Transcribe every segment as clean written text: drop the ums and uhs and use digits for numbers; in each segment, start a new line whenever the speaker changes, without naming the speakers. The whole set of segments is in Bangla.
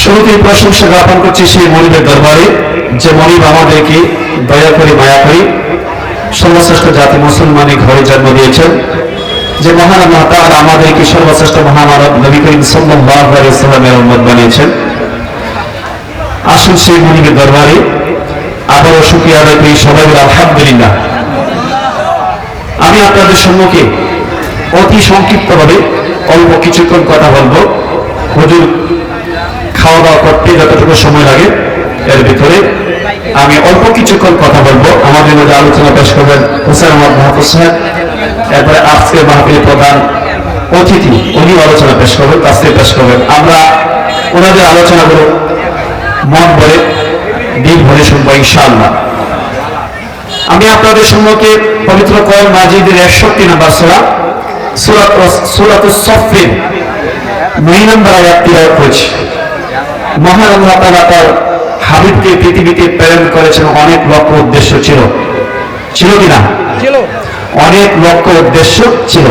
শুরুতেই প্রশংসা জ্ঞাপন করছি সেই মনিবের দরবারে, যে মনিব আমাদেরকে দয়া করে মায়া করে সর্বশ্রেষ্ঠ জাতি মুসলমানে ঘরে জন্ম দিয়েছেন, যে মহান আল্লাহ তাআলা আমাদেরকে সর্বশ্রেষ্ঠ মহামানব নবী করিম সাল্লাল্লাহু আলাইহি ওয়াসাল্লামের উম্মত বানিয়েছেন। আসুন সেই মনিবের দরবারে আবারও শুকরিয়া আদায় করি সবাই বলে আলহামদুলিল্লাহ। আমি আপনাদের সম্মুখে অতি সংক্ষিপ্তভাবে অল্প কিছুক্ষণ কথা বলবো। হুজুর খাওয়া দাওয়া করতে যতটুকু সময় লাগে এর ভিতরে আমি অল্প কিছুক্ষণ কথা বলবো। আমাদের মধ্যে আলোচনা পেশ করবেন হুসেন আহমদ মাহফুজ সাহেব, এরপরে আজকের মাহফিলের প্রধান অতিথি উনি আলোচনা পেশ করবেন, তাফসীর পেশ করবেন। আমরা ওনাদের আলোচনাগুলো মন ভরে দিল ভরে শুনবো ইনশাআল্লাহ। আমি আপনাদের সম্মুখে পবিত্র কোরআন মাজিদের 61 নম্বর সূরাতুস সফফের 9 নম্বর আয়াত তিলাওয়াত করছি। মহান আল্লাহ তাআলা তার হাবিবকে পৃথিবীতে প্রেরণ করেছেন অনেক লক্ষ্য উদ্দেশ্য ছিল কিনা? অনেক লক্ষ্য উদ্দেশ্য ছিল।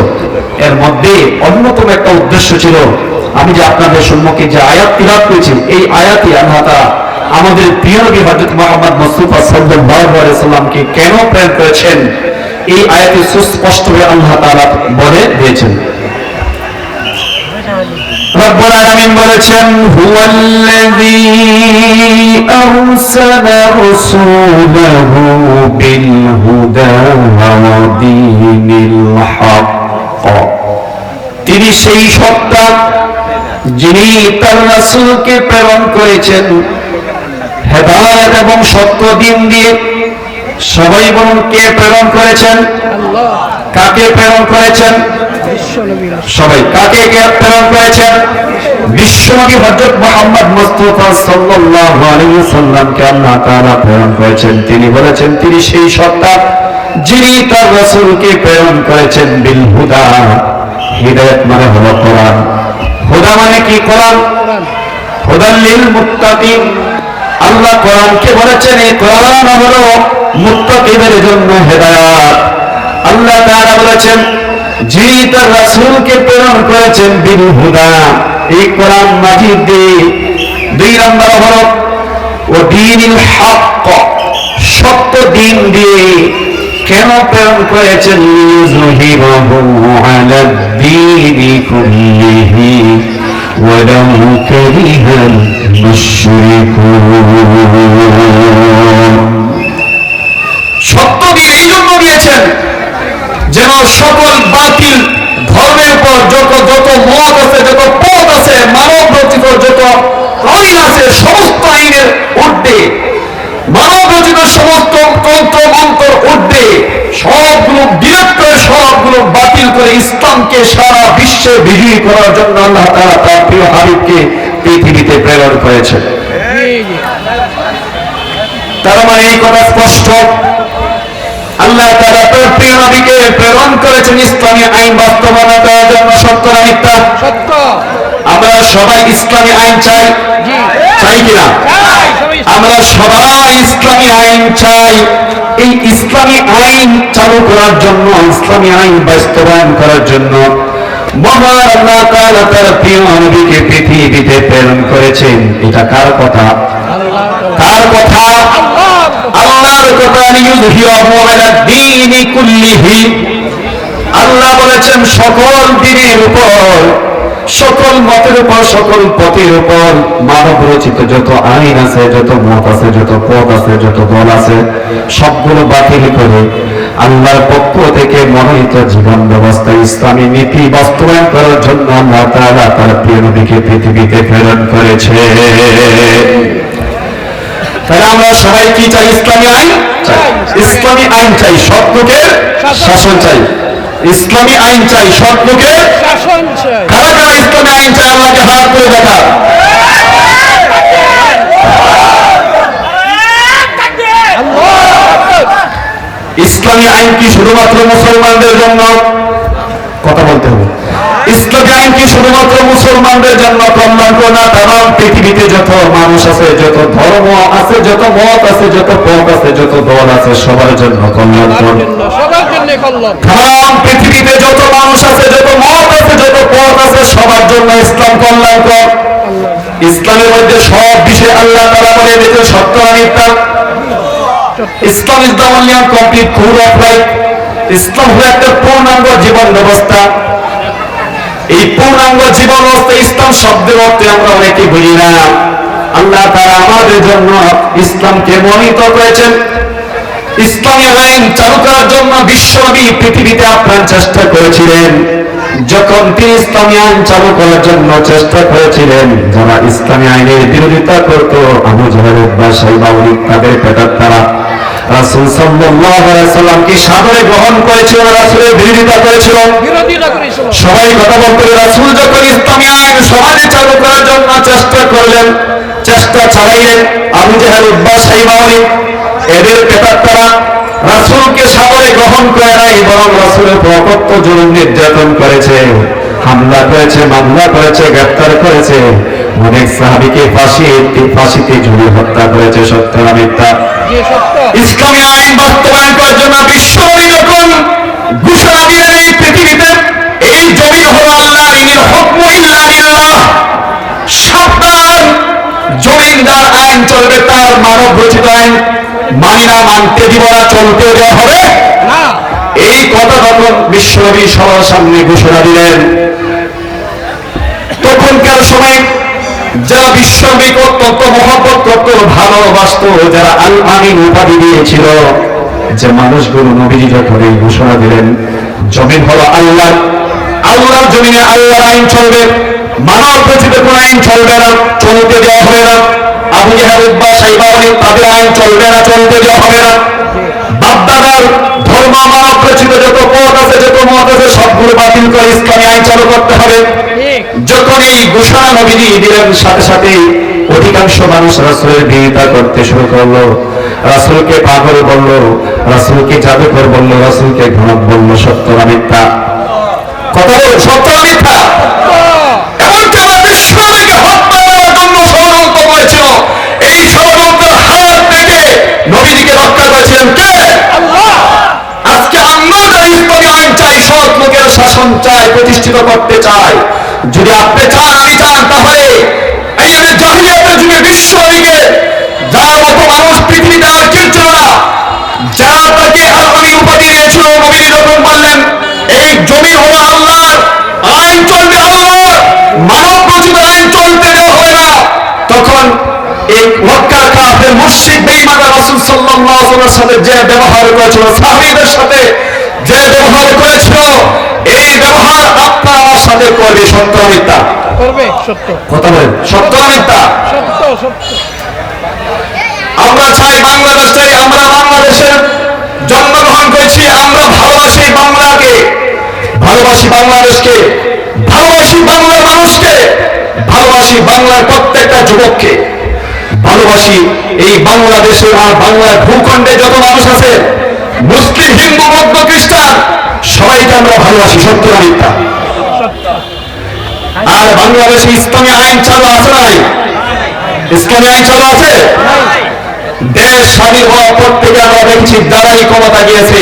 এর মধ্যে অন্যতম একটা উদ্দেশ্য ছিল, আমি যে আপনাদের সম্মুখে যে আয়াত তিলাওয়াত করেছি, এই আয়াতে আল্লাহ তাআলা আমাদের প্রিয় নবী হযরত মুহাম্মদ মুস্তাফা সাল্লাল্লাহু আলাইহি সাল্লামকে কেন প্রেরণ করেছেন, এই আয়াতে সুস্পষ্টভাবে আল্লাহ তাআলা বলে দিয়েছেন। রব্বুল আলামিন বলেছেন, হুয়াল্লাযী আরসালা রাসূলাহু বিল হুদা ওয়া দীনিল হক। তিনি সেই সত্তা যিনি তার রাসূলকে প্রেরণ করেছেন হেদায়েত এবং সত্য দিন দিয়ে। সবাই বলুন, কে প্রেরণ করেছেন? আল্লাহ। কাকে প্রেরণ করেছেন? সবাই। কাকে কে প্রেরণ করেছেন? বিশ্বনবী হযরত মুহাম্মদ মুস্তাফা সাল্লাল্লাহু আলাইহি ওয়াসাল্লামকে আল্লাহ তাআলা প্রেরণ করেছেন। তিনি বলেছেন তিনি সেই সত্তা যিনি তার রাসূলকে প্রেরণ করেছেন বিল হুদা। হিদায়াত মানে হলো কোরআন। হুদা মানে কি? কোরআন। হুদাল লিল মুত্তাকিন। আল্লাহ কোরআনকে বলেছেন এই কোরআন হলো মুত্তাকিদের জন্য হেদায়েত। আল্লাহ তাআলা বলেছেন যিনি তার রাসূলকে প্রেরণ করেছেন বিল হুদা, এই কোরআন মাজিদ দিয়ে। 2 নম্বর হলো ও দীনিল হক, সত্য দিন দিয়ে। কেন প্রেরণ করেছেন? লিযুহিরাহু আলা দ্বীনি কুল্লিহি ওয়ালাউ কারিহাল মুশরিকুন। সত্য দিন এই জন্য দিয়েছেন যেন সকল বাতিল ধর্মের উপর যত মত আছে, যত পথ আছে, মানব রচিত যত আইন আছে, সমস্ত আইনের ঊর্ধ্বে, মানব রচিত সমস্ত তন্ত্র মন্ত্র ঊর্ধ্বে সবগুলো ডিলেট করে, সবগুলো বাতিল করে ইসলামকে সারা বিশ্বে বিজয়ী করার জন্য আল্লাহ তাআলা তার প্রিয় হাবিবকে পৃথিবীতে প্রেরণ করেছেন। তার মানে এই কথা স্পষ্ট, আল্লাহ তাআলা তার প্রিয় নবীকে প্রেরণ করেছেন ইসলামী আইন বাস্তবায়ন করার জন্য। সত্য না মিথ্যা? সত্য। আমরা সবাই ইসলামী আইন চাই, চাই কিনা? আমরা সবাই ইসলামী আইন চাই। এই ইসলামী আইন চালু করার জন্য, ইসলামী আইন বাস্তবায়ন করার জন্য মহান আল্লাহ তাআলা তার প্রিয় নবীকে পৃথিবীতে প্রেরণ করেছেন। এটা কার কথা? কার কথা? আল্লাহর কথা। লিযুহিরাহু আলা দ্বীনি কুল্লিহি। আল্লাহ বলেছেন সকল দ্বীনের উপর, সকল মতের উপর, সকল পথের উপর মানব রচিত যত আইন আছে, যত মত আছে, যত পথ আছে, যত দল আছে, সবগুলো বাতিল করে আল্লাহর পক্ষ থেকে মনোনীত জীবন ব্যবস্থা ইসলামী নীতি বাস্তবায়ন করার জন্য আল্লাহ তাআলা তার প্রিয় নবীকে পৃথিবীতে প্রেরণ করেছে। তাহলে আমরা সবাই কি চাই? ইসলামী আইন চাই। ইসলামী আইন চাই, সৎ লোকের শাসন চাই। ইসলামী আইন চাই, সৎ লোকের শাসন চাই। কারা কারা ইসলামী আইন চাই? আল্লাহকে হাত করে দেখা। ইসলামী আইন কি শুধুমাত্র মুসলমানদের জন্য? কথা বলতে হবে। ইসলামী আইন কি শুধুমাত্র মুসলমানদের জন্য কল্যাণকর না? তামাম পৃথিবীতে যত মানুষ আছে, যত ধর্ম আছে, যত মত আছে, যত পথ আছে, যত দল আছে, সবার জন্য কল্যাণকর। তামাম পৃথিবীতে যত মানুষ আছে, যত মত আছে, যত পথ আছে, সবার জন্য ইসলাম কল্যাণকর। ইসলামের মধ্যে সব বিষয় আল্লাহ তাআলা বলে দিয়েছেন সত্য না মিথ্যা। Islam is the only and complete code of life. ইসলাম হলো একটা পূর্ণাঙ্গ জীবন ব্যবস্থা। এই পূর্ণাঙ্গ জীবন ব্যবস্থা ইসলাম শব্দের অর্থে আমরা অনেকে বুঝি না। আল্লাহ তাআলা আমাদের জন্য ইসলামকে মনোনীত করেছেন। ইসলামী আইন চালু করার জন্য বিশ্বনবী পৃথিবীতে আপ্রাণ চেষ্টা করেছিলেন। যখন তিনি ইসলামী আইন চালু করার জন্য চেষ্টা করেছিলেন, যারা ইসলামী আইনের বিরোধিতা করত, আবু জাহেল, উতবা, শাইবা, ওলীদ, তাদের পেটাত্তারা রাসূল সাল্লাল্লাহু আলাইহি সাল্লামকে সাদরে গ্রহণ করেছিল, রাসূলের বিরোধিতা করেছিল। সবাই কথা বলতে, রাসূল যখন ইসলামী আইন সমাজে চালু করার জন্য চেষ্টা করলেন, চেষ্টা চালাইলেন, আবু জাহেল, উতবা, শাইবা, ওলীদ এদের পেটাত্তারা রাসূলকে সাদরে গ্রহণ করে নাই, বরং রাসূলের উপর অকথ্য জুলুম নির্যাতন করেছে, হামলা করেছে, মামলা করেছে, গ্রেফতার করেছে। অনেক সাহাবীকে ফাঁসিতে ঝুলিয়ে হত্যা করেছে। সত্য না মিথ্যা? ইসলামী আইন বাস্তবায়ন করার জন্য বিশ্বনবী যখন ঘোষণা দিলেন এই পৃথিবীতে এই জমিন হলো আল্লাহর, ইনিল হুকমু ইল্লা লিল্লাহ, সাবধান, জমিনদার আইন চলবে, তার মানব রচিত আইন মানি না, মানতে দিব না, চলতে দেওয়া হবে না। এই কথা যখন বিশ্বনবী সবার সামনে ঘোষণা দিলেন, তখনকার সময় যারা বিশ্বনবীকে অত্যন্ত মহব্বত করত, ভালোবাসত, যারা আল আমিন উপাধি দিয়েছিল, যে মানুষগুলো নবীজি যখন এই ঘোষণা দিলেন জমিন হলো আল্লাহ, আল্লাহর জমিনে আল্লাহর আইন চলবে, মানব রচিত কোন আইন চলবে না, চলতে দেওয়া হবে না। আবু জাহেল, উতবা, শাইবা, ওলীদ তাদের আইন চলবে না, চলতে দেওয়া হবে না। বাপদাদার ধর্ম, মানব রচিত যত পথ আছে, যত মত আছে, সবগুলো বাতিল করে ইসলামী আইন চালু করতে হবে। যখন এই ঘোষণা নবীজি দিলেন, সাথে সাথে অধিকাংশ মানুষ রাসূলের বিরোধিতা করতে শুরু করলো, রাসূলকে পাগল বলল, রাসূলকে জাদুকর বলল, রাসূলকে ঘনক বলল। সত্য না মিথ্যা? কথা বল, সত্য না মিথ্যা? এমনকি আমার বিশ্বনবীকে হত্যা করার জন্য ষড়যন্ত্র করেছিল। এই ষড়যন্ত্রের হাত থেকে নবীজিকে রক্ষা করেছিলেন কে? আল্লাহ। আজকে আমরা যারা ইসলামী আইন চাই, সৎ লোকের শাসন চাই, প্রতিষ্ঠিত করতে চাই, যদি আপনি চান, আমি চান, তাহলে এই জাহিলিয়াতের যুগে বিশ্বনবীকে যার মতো মানুষ পৃথিবীতে আর কেউ ছিল না, যারা তাকে আল আমিন উপাধি দিয়েছিল, নবীজি যখন বললেন এই জমি হলো আল্লাহর, আইন চলবে আল্লাহর, মানব রচিত আইন চলতে দেওয়া হবে না, তখন এই মক্কার কাফের মুশরিক বেঈমানরা রাসূল সাল্লাল্লাহু আলাইহি ওয়াসাল্লামের সাথে যে ব্যবহার করেছিল, সাহাবীদের সাথে যে ব্যবহার করেছিল, এই ব্যবহার আপনার আমার সাথে করবে। সত্য না মিথ্যা? করবে। সত্য। কথা বলেন, সত্য না মিথ্যা? সত্য। সত্য। আমরা চাই বাংলাদেশে, আমরা বাংলাদেশের জন্মগ্রহণ করেছি, আমরা ভালোবাসি বাংলাকে, ভালোবাসি বাংলাদেশকে, ভালোবাসি বাংলার মানুষকে, ভালোবাসি বাংলার প্রত্যেকটা যুবককে, ভালোবাসি এই বাংলাদেশে আর বাংলার ভূখণ্ডে যত মানুষ আছে, মুসলিম, হিন্দু, বৌদ্ধ, খ্রিস্টান, সবাইকে আমরা ভালোবাসি। সত্য না মিথ্যা? আর বাংলাদেশে ইসলামী আইন চালু আছে নাই? ইসলামী আইন চালু আছে? দেশ স্বাধীন হওয়ার পর থেকে আমরা দেখছি যারাই ক্ষমতা গিয়েছে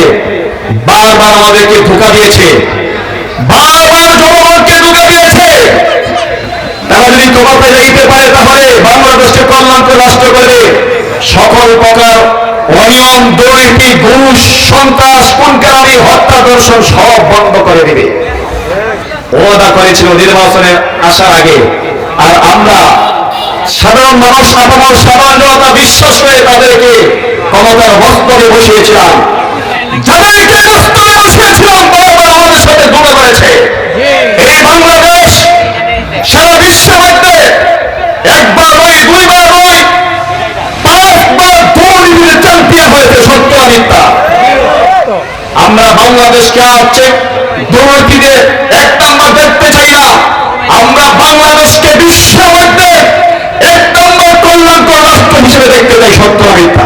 বারবার আমাদেরকে ধোঁকা দিয়েছে, বারবার জনগণকে ধোঁকা দিয়েছে। তারা যদি ক্ষমতায় যেতে পারে তাহলে বাংলাদেশকে কল্যাণকর রাষ্ট্র করবে, সকল প্রকার অনিয়ম, দুর্নীতি, ঘুষ, সন্ত্রাস, খুন-খারাপি, হত্যা, ধর্ষণ সব বন্ধ করে দেবে ওয়াদা করেছিল নির্বাচনে আসার আগে। আর আমরা সাধারণ মানুষ, আপামর সাধারণ জনতা বিশ্বাস করে তাদেরকে ক্ষমতার বস্তরে বসিয়েছিলাম, যাদেরকে বস্তরে বসিয়েছিলাম বারবার আমাদের সাথে ধোঁকা করেছে। এই বাংলাদেশ সারা বিশ্বের মধ্যে একবার নয়, দুইবার নয়, 5বার দুর্নীতির চ্যাম্পিয়ন হয়েছে। সত্য না মিথ্যা? আমরা বাংলাদেশকে হচ্ছে দুর্নীতিতে এক নম্বর দেখতে চাই না, আমরা বাংলাদেশকে বিশ্বের মধ্যে এক নম্বর কল্যাণকর রাষ্ট্র হিসেবে দেখতে চাই। সত্য না মিথ্যা?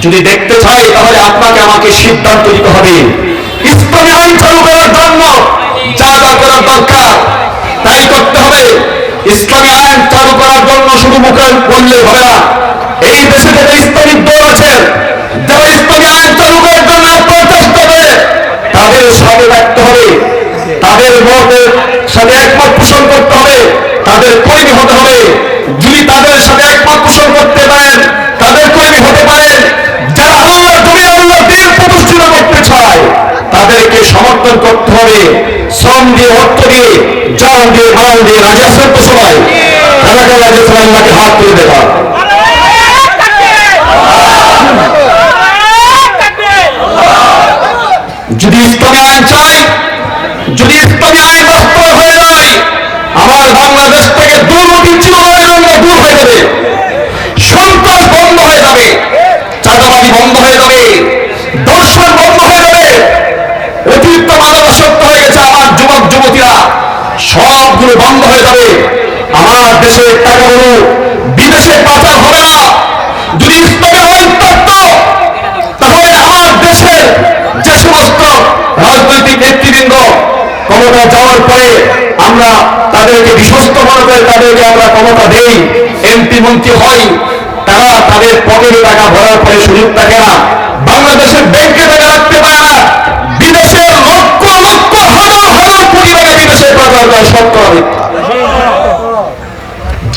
যদি দেখতে চাই তাহলে আপনাকে আমাকে সিদ্ধান্ত নিতে হবে। ইসলামী আইন চালু করার জন্য যা যা করার দরকার তাই করতে হবে। ইসলামী আইন চালু করার জন্য শুধু মুখে বললে হবে না। এই দেশে যারা ইসলামিক দল আছে, যারা ইসলামী আইন চালু করার জন্য প্রচেষ্টা করে, তাদের সাথে থাকতে হবে, তাদের মতের সাথে একমত পোষণ করতে হবে, তাদের কর্মী হতে হবে। যদি তাদের সাথে একমত পোষণ করতে পারেন, তাদের কর্মী হতে পারেন। যারা আল্লাহ জমি আল্লাহ দিন প্রতিষ্ঠিত করতে চায়, তাদেরকে সমর্থন করতে হবে। শ্রম দিয়ে, অর্থ দিয়ে, জান দিয়ে, মাল দিয়ে। রাজি আছেন তো সবাই? তাদেরকে রাজি আছেন, আল্লাহকে হাত তুলে দেওয়া। যদি ইসলামী আইন চাই, যদি ইসলামী আইন বাস্তব হয়ে যায়, আমার বাংলাদেশ থেকে দুর্নীতি চিরদিনের জন্য দূর হয়ে যাবে, সন্ত্রাস বন্ধ হয়ে যাবে, চাঁদাবাজি বন্ধ হয়ে যাবে, দর্শন বন্ধ হয়ে যাবে। অতিরিক্ত মাদকাসক্ত হয়ে গেছে আমার যুবক যুবতীরা, সবগুলো বন্ধ হয়ে যাবে। আমার দেশের টাকাগুলো বিদেশে পাচার হবে না। যদি ইসলামী আইন থাকত, তাহলে আমার দেশের যে সমস্ত রাজনৈতিক নেতৃবৃন্দ ক্ষমতা যাওয়ার পরে আমরা তাদেরকে বিশ্বস্ত মনে করে তাদেরকে আমরা ক্ষমতা দেই, এমপি মন্ত্রী হয়, তারা তাদের পকেটে টাকা ভরার পরে সুযোগ থাকে না, বাংলাদেশের ব্যাংকে টাকা রাখতে পারে না, বিদেশে লক্ষ লক্ষ হাজার হাজার কোটি টাকা বিদেশে পাচার করে। সত্য মিথ্যা?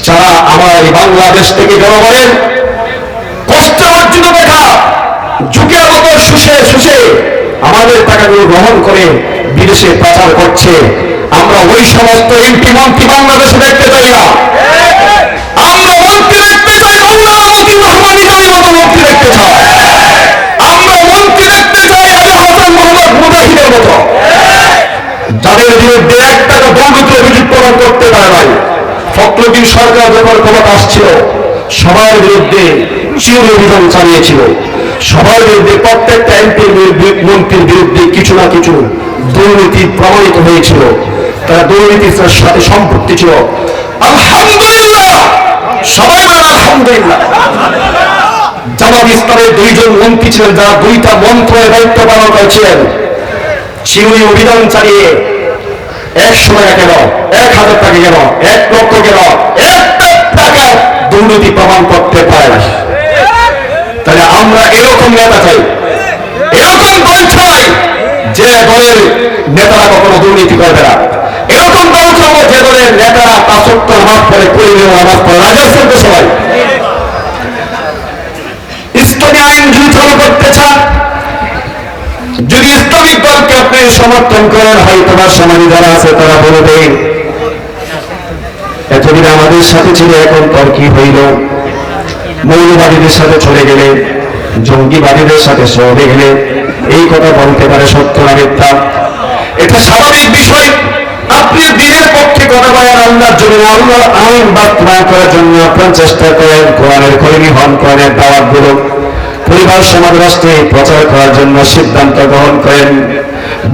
যারা আমার এই বাংলাদেশ থেকে জনগণের কষ্ট অর্জিত টাকা ঝুঁকের মতো শুষে শুষে আমাদের টাকাগুলো গ্রহণ করে বিদেশে পাচার করছে, আমরা ওই সমস্ত এমপি মন্ত্রী বাংলাদেশে দেখতে চাই না। আমরা মন্ত্রী দেখতে চাই আল্লাহ মন্ত্রী রহমানিদের মতো মন্ত্রী দেখতে চাই। আমরা মন্ত্রী দেখতে চাই আলী হাসান মোহাম্মদ মুজাহিদের মতো, যাদের বিরুদ্ধে এক টাকা দুর্নীতি অভিযোগ প্রমাণ করতে পারে নাই। ফখরুদ্দিন সরকার যখন ক্ষমতা আসছিল, সবার বিরুদ্ধে চির অভিযান চালিয়েছিল, সবার বিরুদ্ধে প্রত্যেকটা এমপি মন্ত্রীর বিরুদ্ধে কিছু না কিছু দুর্নীতি প্রমাণিত হয়েছিল, তারা দুর্নীতির সাথে সম্পৃক্তি ছিল। আলহামদুলিল্লাহ, সবাই বলেন আলহামদুলিল্লাহ। জামাত ইসলামের দুইজন মন্ত্রী ছিলেন, যারা দুইটা মন্ত্রণের দায়িত্ব পালন করেছিলেন। চিরুনি অভিযান চালিয়ে 100 টাকা কেন, 1000 টাকা কেন, 1 লক্ষ কেন, 1 টাকা দুর্নীতি প্রমাণ করতে পারে না। তাহলে আমরা এরকম নেতা চাই, এরকম দল চাই যে দলের নেতারা কখনো দুর্নীতি করবে না। এরকম দল চাবো যে দলের নেতারা 5 ওয়াক্ত নামাজ পড়ে, পরিমেয় নামাজ পড়ে। রাজি আছেন তো সবাই? ইসলামী আইন যদি চালু করতে চান, যদি ইসলামিক দলকে আপনি সমর্থন করেন, হয় তোমার সমাজে যারা আছে তারা বলবে এতদিন আমাদের সাথে ছিল, এখন তোর কি হইল? মৌলবাদীদের সাথে চলে গেলে, জঙ্গিবাদীদের সাথে চলে গেলে, এই কথা বলতে পারে সত্য না মিথ্যা? এটা স্বাভাবিক বিষয়। আপনি দিনের পক্ষে কথা বলেন, আল্লাহর জন্য, আল্লাহর আইন বাস্তবায়ন করার জন্য আপনার চেষ্টা করেন, কোরআনের কর্মী হন, কোরআনের দাওয়াত গুলো পরিবার সমাজ রাষ্ট্রে প্রচার করার জন্য সিদ্ধান্ত গ্রহণ করেন।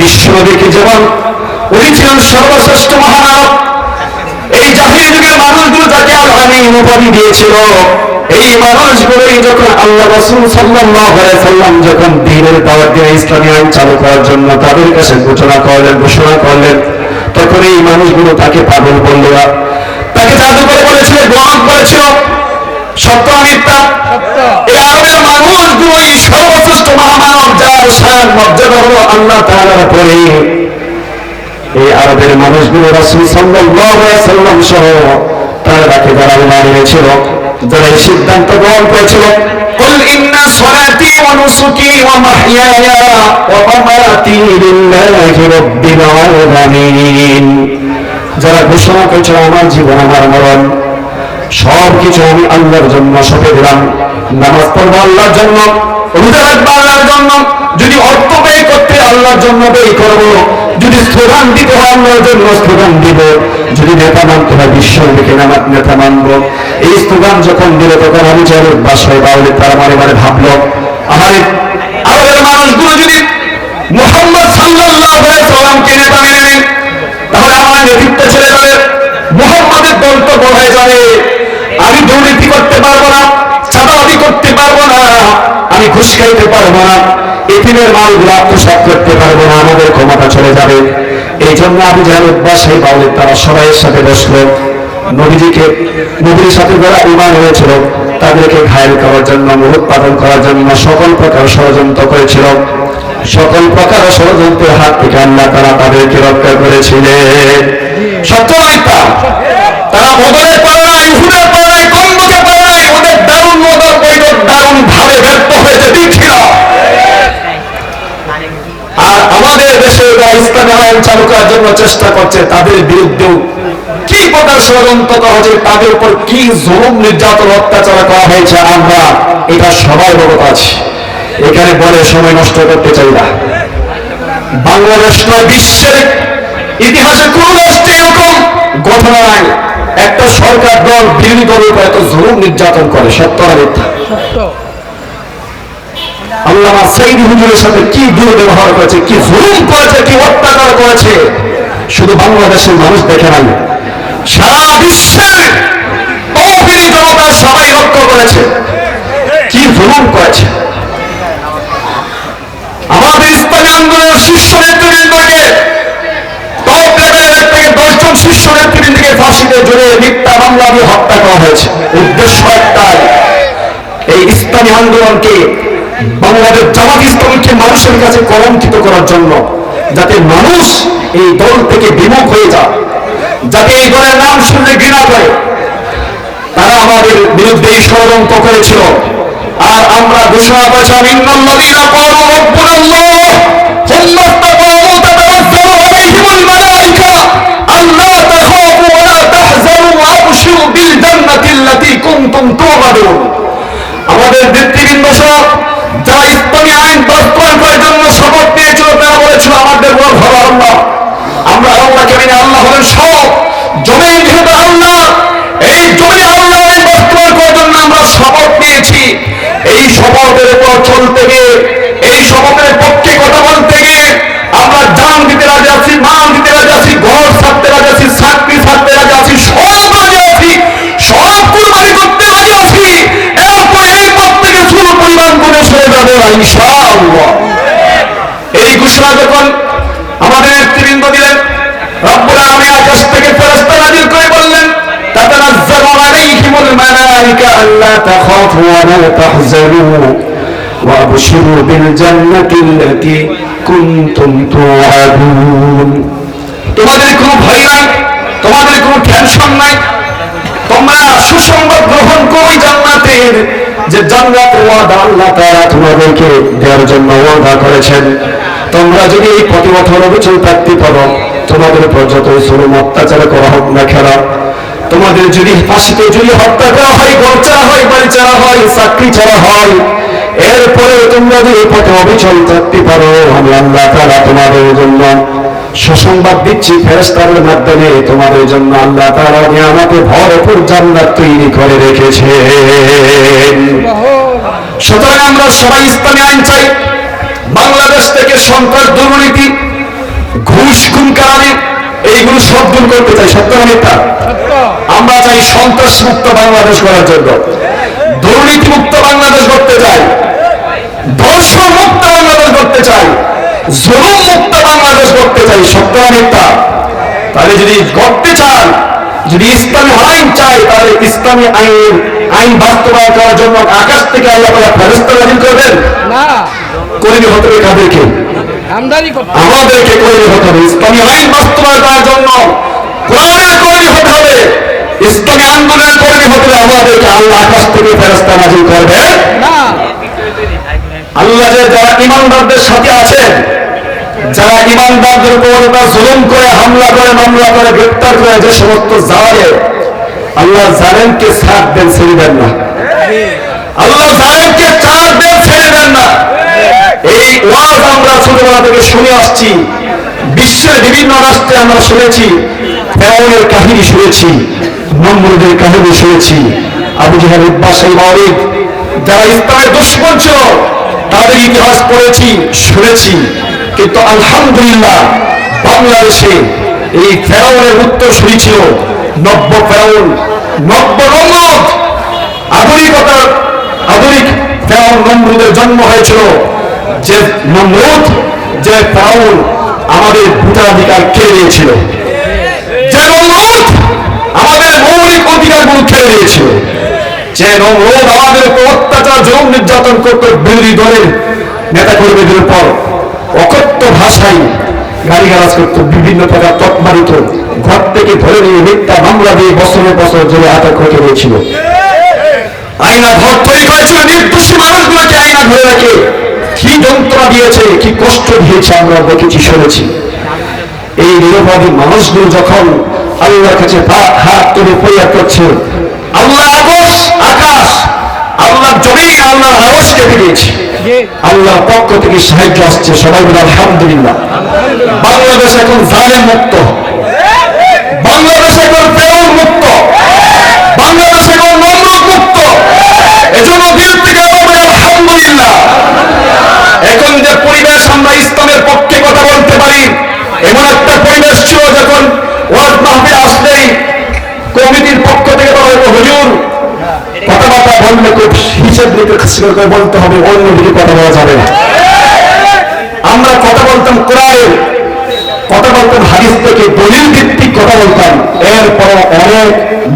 বিশ্বনবীকে যেমন উনি ছিলেন সর্বশ্রেষ্ঠ মহানায়ক, এই জাহির যুগের মানুষগুলো যাকে আল-আমিন উপাধি দিয়েছিল, এই মানুষগুলোই যখন আল্লাহ রাসূল সাল্লাল্লাহু আলাইহি সাল্লাম যখন দ্বীনের দাওয়াত দিয়ে ইসলামী আইন চালু করার জন্য তাদের কাছে ঘোষণা করলেন, তখন এই মানুষগুলো তাকে পাগল বলল, তাকে জাদুকর বলেছিল, গোলাম বলেছিল। সত্য মিথ্যা? এই আরবের মানুষগুলোই সর্বশ্রেষ্ঠ মহামানব, যার শান মর্যাদা হলো আল্লাহ তাআলার উপরে। এই আরবের মানুষগুলো রাসূল সাল্লাল্লাহু আলাইহি সাল্লাম সহ তাদেরকে যারা মেনেছিল, যারা এই সিদ্ধান্ত গ্রহণ করেছিল, কুল ইন্না সলাতি ওয়া নুসুকি ওয়া মাহইয়ায়া ওয়া মামাতি লিল্লাহি রাব্বিল আলামিন, যারা ঘোষণা করেছিল আমার জীবন আমার মরণ সবকিছু আমি আল্লাহর জন্য সঁপে দিলাম। নামাজ পড়বো আল্লাহর জন্য, রোজা রাখবো আল্লাহর জন্য, যদি অর্থ ব্যয় করতে আল্লাহর জন্য ব্যয় করবো, যদি স্লোগান দিতে হয় আল্লাহর জন্য স্লোগান দিব, যদি নেতা মানতে হয় বিশ্বনবীকে নেতা মানবো। এই স্লোগান যখন দিল তখন আমি যে বাসায় বাউলে তারা মানে ভাবলো, আমাদের আরবের মানুষগুলো যদি মুহাম্মদ সাল্লাল্লাহু আলাইহি সাল্লামকে নেতা মেনে নেয়, তাহলে আমার নেতৃত্ব ছেড়ে যাবে, মুহাম্মাদের দল তো বড় হয়ে যাবে। আমি দুর্নীতি করতে পারবো না, চাঁদাবাজি করতে পারবো না, আমি ঘুষ খাইতে পারবো না, এতিমের মালগুলো আত্মসাৎ করতে পারবো না, আমাদের ক্ষমতা চলে যাবে। এই জন্য আমি যারা বাসায় বাউলে তারা সবাইয়ের সাথে বসলো, নবীর সাথে যারা ঈমান হয়েছিল তাদেরকে ঘায়েল করার জন্য, মূলোৎপাদন করার জন্য সকল প্রকার ষড়যন্ত্র করেছিল। সকল প্রকার ষড়যন্ত্রের হাত থেকে আল্লাহ তাআলা তাদেরকে রক্ষা করেছিলেন। সত্য মিথ্যা? তারা বদলে পারে নাই, উহুদে পারে নাই, কন্দকে পারে নাই, ওদের দারুণ মদর বৈঠক দারুণ ভাবে ব্যর্থ হয়েছে, ঠিক ছিল। আর আমাদের দেশে যারা ইসলামী আইন চালু করার জন্য চেষ্টা করছে তাদের বিরুদ্ধেও কি প্রকার ষড়যন্ত্র করা হয়েছে, তাদের উপর কি জুলুম নির্যাতন অত্যাচার করা হয়েছে, আমরা এটা সবাই অবগত আছি। এখানে বলে সময় নষ্ট করতে চাই না। বাংলাদেশ নয়, বিশ্বের ইতিহাসে কোন রাষ্ট্রে এরকম ঘটনা নাই একটা সরকার দল বিরোধী দলের উপর এত জুলুম নির্যাতন করে। সত্য না মিথ্যা? আল্লামা সাইদি হুজুরের সাথে কি দুর্ব্যবহার করেছে, কি জুলুম করেছে, কি অত্যাচার করেছে, শুধু বাংলাদেশের মানুষ দেখে নাই, সারা বিশ্বের তৌহিদি জনতা সবাই লক্ষ্য করেছে কি জুলুম করেছে। আমাদের ইসলামী আন্দোলনের শীর্ষ নেতৃবৃন্দকে টপ লেভেলের থেকে 10 জন শীর্ষ নেতৃবৃন্দকে ফাঁসিতে ঝুলিয়ে মিথ্যা মামলা দিয়ে হত্যা করা হয়েছে। উদ্দেশ্য একটাই, এই ইসলামী আন্দোলনকে, বাংলাদেশ জামাত ইসলামীকে মানুষের কাছে কলঙ্কিত করার জন্য, যাতে মানুষ এই দল থেকে বিমুখ হয়ে যায়, যাতে এই দলের নাম শুনলে ঘৃণা করে। তারা আমাদের বিরুদ্ধে এই ষড়যন্ত্র করেছিল। আর আমরা ঘোষণা করেছিলাম, ইন্নাল্লাযীনা ক্বালু রাব্বুনাল্লাহ সুম্মা ইসতাকামু তাতানাজ্জালু আলাইহিমুল মালায়েকা আল্লা তাখাফু ওয়া লা তাহজানু ওয়া আবশিরু বিল জান্নাতিল্লাতী কুনতুম তু'আদুন। আমাদের নেতৃবৃন্দ সব যারা ইসলামী আইন বাস্তবায়ন করার জন্য শপথ নিয়েছিল, তারা বলেছিল আমাদের বড় ভালো আল্লাহ, আমরা আল্লাহকে মেনে, আল্লাহ হলেন সব, জমিন যেহেতু আল্লাহ, এই জমিনে আল্লাহ আইন বাস্তবায়ন করার জন্য আমরা শপথ নিয়েছি। এই শপথের উপর চলতে গিয়ে, এই শপথের পক্ষে কথা বলতে গিয়ে আমরা জান দিতে রাজি আছি, মান দিতে রাজি আছি, ঘর ছাড়তে রাজি আছি, চাকরি ছাড়তে রাজি আছি, সব রাজি আছি, সব কুরবানি করতে রাজি আছি। এরপর এই পথ থেকে চুল পরিমাণ গুণে সরে যাবে ইনশাআল্লাহ। এই ঘোষণা যখন আমাদের নেতৃবৃন্দ দিলেন, রব্বুল আলামিন আকাশ থেকে ফেরেশতা নাযিল করে বললেন, তাতানাজ্জালু আলাইহিমুল মালায়েকা আল্লা তাখাফু ওয়া লা তাহজানু ওয়া আবশিরু বিল জান্নাতিল্লাতী কুনতুম তুআদুন। তোমাদের কোনো ভয় নাই, তোমাদের কোনো টেনশন নাই, তোমরা সুসংবাদ গ্রহণ করো জান্নাতের, যে জান্নাতের ওয়াদা আল্লাহ তাআলা তোমাদেরকে দেওয়ার জন্য ওয়াদা করেছেন। তোমরা যদি এই পথে অথবা অবিচল থাকতে পারো, তোমাদের উপর যতই জুলুম অত্যাচার করা হোক না কেন, তোমাদের যদি ফাঁসিতে যদি হত্যা করা হয়, ঘর ছাড়া হয়, বাড়ি ছাড়া হয়, চাকরি ছাড়া হয়, এরপরে তোমরা যদি এই পথে অবিচল থাকতে পারো, আমি আল্লাহ তাআলা তোমাদের জন্য সুসংবাদ দিচ্ছি, ফেরেশতাদের মাধ্যমে তোমাদের জন্য আল্লাহ তাআলা নিয়ামতে ভরপুর জান্নাত তৈরি করে রেখেছে। সুতরাং আমরা সবাই ইসলামী আইন চাই। বাংলাদেশ থেকে সন্ত্রাস, দুর্নীতি, ঘুষ, খুন খারাপি এইগুলো সব দূর করতে চাই। সত্য না মিথ্যা? আমরা চাই সন্ত্রাস মুক্ত বাংলাদেশ করার জন্য, দুর্নীতি মুক্ত বাংলাদেশ করতে চাই, ধর্ষণ মুক্ত বাংলাদেশ করতে চাই, জুলুম মুক্ত বাংলাদেশ করতে চাই। সত্য না মিথ্যা? তাহলে যদি করতে চান, যদি ইসলামী আইন চাই, তাহলে ইসলামী আইন বাস্তবায়ন করার জন্য আকাশ থেকে আল্লাহ তাআলা ফেরেশতা নাযিল করবেন না। কর্মী হতে হবে কাদেরকে? আমাদেরকে কর্মী হতে হবে। ইসলামী আইন বাস্তবায়ন করার জন্য কোরআনের কর্মী হতে হবে, ইসলামী আন্দোলনের কর্মী হতে হবে। আমাদেরকে আল্লাহ আকাশ থেকে ফেরেশতা নাযিল করবে না। আল্লাহ যে যারা ঈমানদারদের সাথে আছেন, যারা ঈমানদারদের উপর জুলুম করে, হামলা করে, মামলা করে, গ্রেফতার করে, যে সমস্ত জালেম, আল্লাহ জালেমকে ছাড় দেন, ছেড়ে দেন না। আল্লাহ জালেমকে ছাড় দেন, ছেড়ে দেন না। এই ওয়াজ আমরা ছোটবেলা থেকে শুনে আসছি। বিশ্বের বিভিন্ন রাষ্ট্রে আমরা শুনেছি, ফেরাউনের কাহিনী শুনেছি, নমরুদের কাহিনী শুনেছি, আবু জাহেল, উতবা, শাইবা, ওলীদ, যারা ইসলামের দুশমন ছিল, তাদের ইতিহাস পড়েছি, শুনেছি। কিন্তু আলহামদুলিল্লাহ বাংলাদেশে এই ফেরাউনের উত্তরসূরি ছিল নব্য ফেরাউন, নব্য নমরুদ। আধুনিক ফেরাউন নমরুদের জন্ম হয়েছিল। যে নমরুদ, যে ফেরাউন আমাদের ভোটাধিকার কেড়ে নিয়েছিল, যে নমরুদ আমাদের মৌলিক অধিকারগুলো কেড়ে নিয়েছিল, যে নমরুদ আমাদের অত্যাচার, জুলুম, নির্যাতন করত, বিরোধী দলের নেতা কর্মীদের উপর অকথ্য ভাষায় গালিগালাজ করত, বিভিন্ন প্রকার তৎ মারিত, ঘর থেকে ধরে নিয়ে মিথ্যা মামলা দিয়ে বছরের বছর জেলে আটক রেখে দিয়েছিল। আয়না ঘর তৈরি করেছিল, নির্দোষী মানুষগুলোকে আয়না ধরে রাখে কি যন্ত্রণা দিয়েছে, কি কষ্ট দিয়েছে আমরা দেখেছি, শুনেছি। এই নিরপরাধী মানুষগুলো যখন আল্লাহর কাছে হাত তুলে ফরিয়াদ করছে, আল্লাহ আকাশ, আল্লাহ জমিন, আল্লাহর আওয়াজ কেঁপে দিয়েছে। আল্লাহর পক্ষ থেকে সাহায্য আসছে। সবাই বলে আলহামদুলিল্লাহ। বাংলাদেশ এখন জালেম মুক্ত, বাংলাদেশ এখন ফেরাউন মুক্ত, বাংলাদেশ এখন নমরুদ মুক্ত। এজন্য দিল থেকে বলে আলহামদুলিল্লাহ। এখন যে পরিবেশ, আমরা ইসলামের পক্ষে কথা বলতে পারি এমন একটা পরিবেশ ছিল যখন ওয়াজ মাহফিল আসলেই কমিটির পক্ষ থেকে বলা হতো, হুজুর কথাবার্তা বললে খুব হিসেব নিকেশ করে বলতে হবে, অন্যদিকে কথা বলা যাবে না। আমরা কথা বলতাম কোরআনের, কথা বলতাম হাদিস থেকে, দলিল ভিত্তিক কথা বলতাম। এরপর অনেক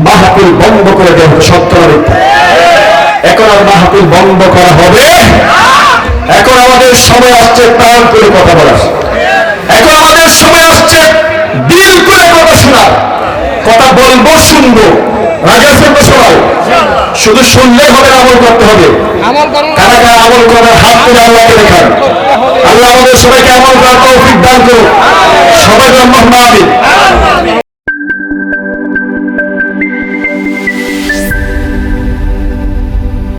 মাহফিল বন্ধ করে দেওয়া হতো, সত্য মিথ্যা। এখন আর মাহফিল বন্ধ করা হবে? এখন আমাদের সময় আসছে প্রাণ করে কথা বলার, এখন আমাদের সময় আসছে দিল করে কথা শোনার। কথা বলবো, শুনবো, রাজি আছেন তো সবাই? শুধু শুনলেই হবে, আমল করতে হবে। কারা কারা আমল করার হাত তুলে আল্লাহকে দেখান। আল্লাহ আমাদের সবাইকে আমল করার তৌফিক দান করুন। সবাই আল্লাহুম্মা আমিন।